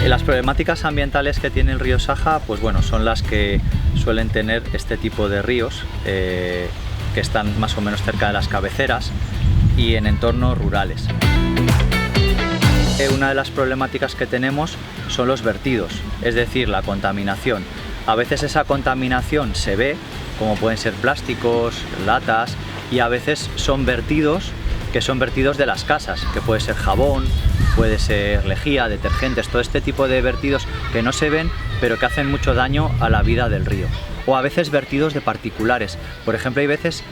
Las problemáticas ambientales que tiene el río Saja, pues bueno, son las que suelen tener este tipo de ríos que están más o menos cerca de las cabeceras y en entornos rurales. Una de las problemáticas que tenemos son los vertidos, es decir, la contaminación. A veces esa contaminación se ve, como pueden ser plásticos, latas, y a veces son vertidos que son vertidos de las casas, que puede ser jabón, puede ser lejía, detergentes, todo este tipo de vertidos que no se ven pero que hacen mucho daño a la vida del río. O a veces vertidos de particulares. Por ejemplo, hay veces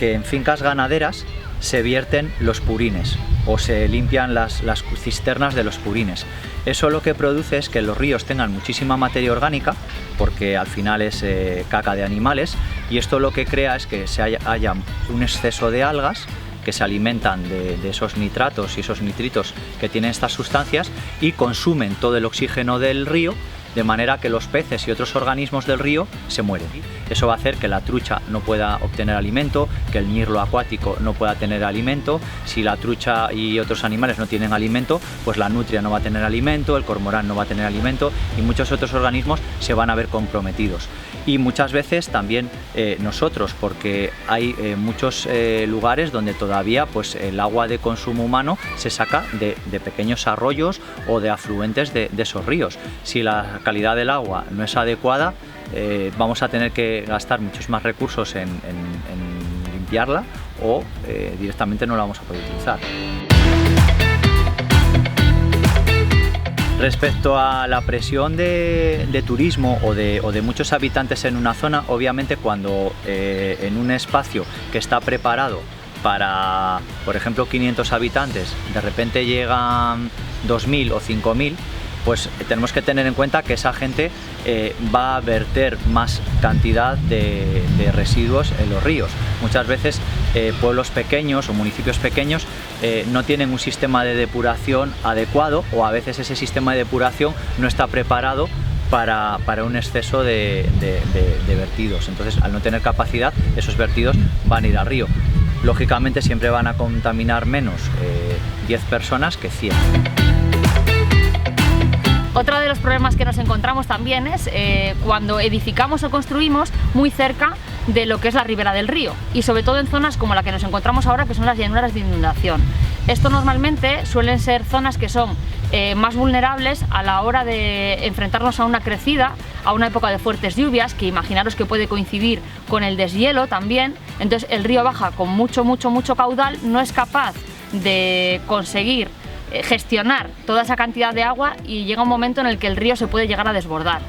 que en fincas ganaderas se vierten los purines o se limpian las cisternas de los purines. Eso lo que produce es que los ríos tengan muchísima materia orgánica, porque al final es caca de animales, y esto lo que crea es que haya un exceso de algas que se alimentan de esos nitratos y esos nitritos que tienen estas sustancias y consumen todo el oxígeno del río, de manera que los peces y otros organismos del río se mueren. Eso va a hacer que la trucha no pueda obtener alimento, que el mirlo acuático no pueda tener alimento. Si la trucha y otros animales no tienen alimento, pues la nutria no va a tener alimento, el cormorán no va a tener alimento y muchos otros organismos se van a ver comprometidos. Y muchas veces también nosotros, porque hay muchos lugares donde todavía pues, el agua de consumo humano se saca de pequeños arroyos o de afluentes de esos ríos. Si la calidad del agua no es adecuada, vamos a tener que gastar muchos más recursos en limpiarla o directamente no la vamos a poder utilizar. Respecto a la presión de turismo o de muchos habitantes en una zona, obviamente cuando en un espacio que está preparado para, por ejemplo, 500 habitantes, de repente llegan 2.000 o 5.000, pues tenemos que tener en cuenta que esa gente va a verter más cantidad de residuos en los ríos. Muchas veces pueblos pequeños o municipios pequeños no tienen un sistema de depuración adecuado, o a veces ese sistema de depuración no está preparado para un exceso de vertidos. Entonces, al no tener capacidad, esos vertidos van a ir al río. Lógicamente siempre van a contaminar menos 10 personas que 100. Otro de los problemas que nos encontramos también es cuando edificamos o construimos muy cerca de lo que es la ribera del río, y sobre todo en zonas como la que nos encontramos ahora, que son las llanuras de inundación. Esto normalmente suelen ser zonas que son más vulnerables a la hora de enfrentarnos a una crecida, a una época de fuertes lluvias, que imaginaros que puede coincidir con el deshielo también. Entonces el río baja con mucho caudal, no es capaz de conseguir gestionar toda esa cantidad de agua y llega un momento en el que el río se puede llegar a desbordar.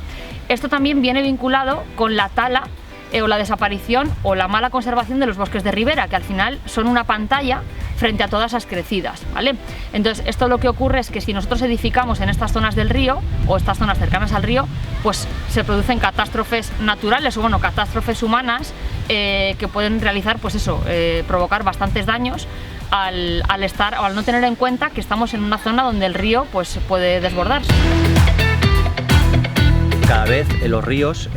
Esto también viene vinculado con la tala o la desaparición o la mala conservación de los bosques de ribera, que al final son una pantalla frente a todas esas crecidas, ¿vale? Entonces esto lo que ocurre es que si nosotros edificamos en estas zonas del río o estas zonas cercanas al río, pues se producen catástrofes naturales o bueno, catástrofes humanas que pueden realizar, pues eso, provocar bastantes daños al estar o al no tener en cuenta que estamos en una zona donde el río pues puede desbordarse. Cada vez los ríos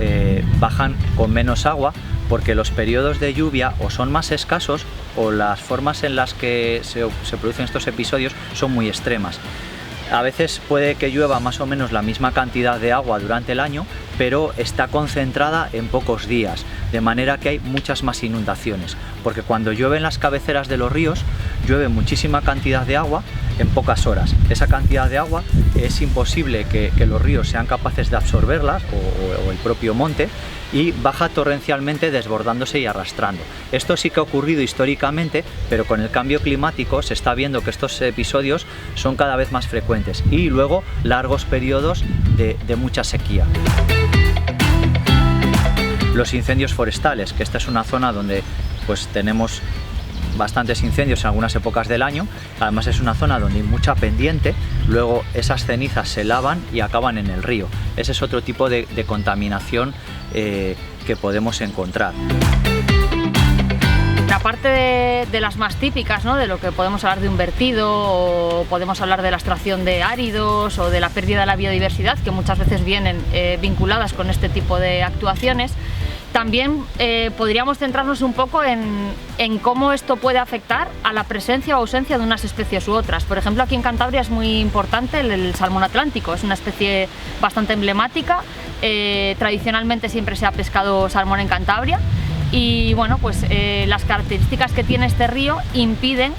bajan con menos agua porque los periodos de lluvia o son más escasos o las formas en las que se producen estos episodios son muy extremas. A veces puede que llueva más o menos la misma cantidad de agua durante el año, pero está concentrada en pocos días, de manera que hay muchas más inundaciones, porque cuando llueve en las cabeceras de los ríos, llueve muchísima cantidad de agua en pocas horas. Esa cantidad de agua es imposible que los ríos sean capaces de absorberlas o el propio monte, y baja torrencialmente desbordándose y arrastrando. Esto sí que ha ocurrido históricamente, pero con el cambio climático se está viendo que estos episodios son cada vez más frecuentes y luego largos periodos de mucha sequía. Los incendios forestales, que esta es una zona donde pues tenemos bastantes incendios en algunas épocas del año, además es una zona donde hay mucha pendiente, luego esas cenizas se lavan y acaban en el río. Ese es otro tipo de contaminación que podemos encontrar. Aparte de las más típicas, ¿no? De lo que podemos hablar de un vertido, o podemos hablar de la extracción de áridos o de la pérdida de la biodiversidad, que muchas veces vienen vinculadas con este tipo de actuaciones, También podríamos centrarnos un poco en cómo esto puede afectar a la presencia o ausencia de unas especies u otras. Por ejemplo, aquí en Cantabria es muy importante el salmón atlántico, es una especie bastante emblemática. Tradicionalmente siempre se ha pescado salmón en Cantabria y bueno, pues las características que tiene este río impiden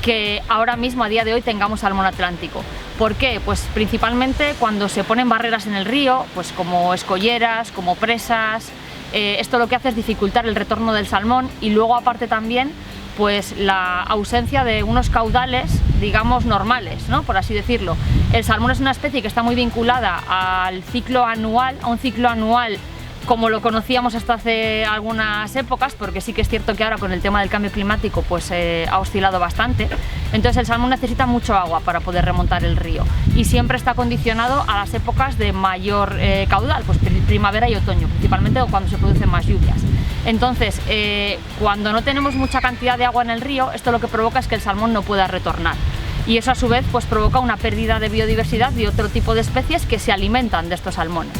que ahora mismo, a día de hoy, tengamos salmón atlántico. ¿Por qué? Pues principalmente cuando se ponen barreras en el río, pues como escolleras, como presas. Esto lo que hace es dificultar el retorno del salmón y luego aparte también pues la ausencia de unos caudales, digamos, normales, ¿no? Por así decirlo. El salmón es una especie que está muy vinculada al ciclo anual, a un ciclo anual como lo conocíamos hasta hace algunas épocas, porque sí que es cierto que ahora con el tema del cambio climático pues ha oscilado bastante. Entonces el salmón necesita mucho agua para poder remontar el río y siempre está condicionado a las épocas de mayor caudal, pues primavera y otoño, principalmente cuando se producen más lluvias. Entonces, cuando no tenemos mucha cantidad de agua en el río, esto lo que provoca es que el salmón no pueda retornar. Y eso a su vez pues provoca una pérdida de biodiversidad y otro tipo de especies que se alimentan de estos salmones.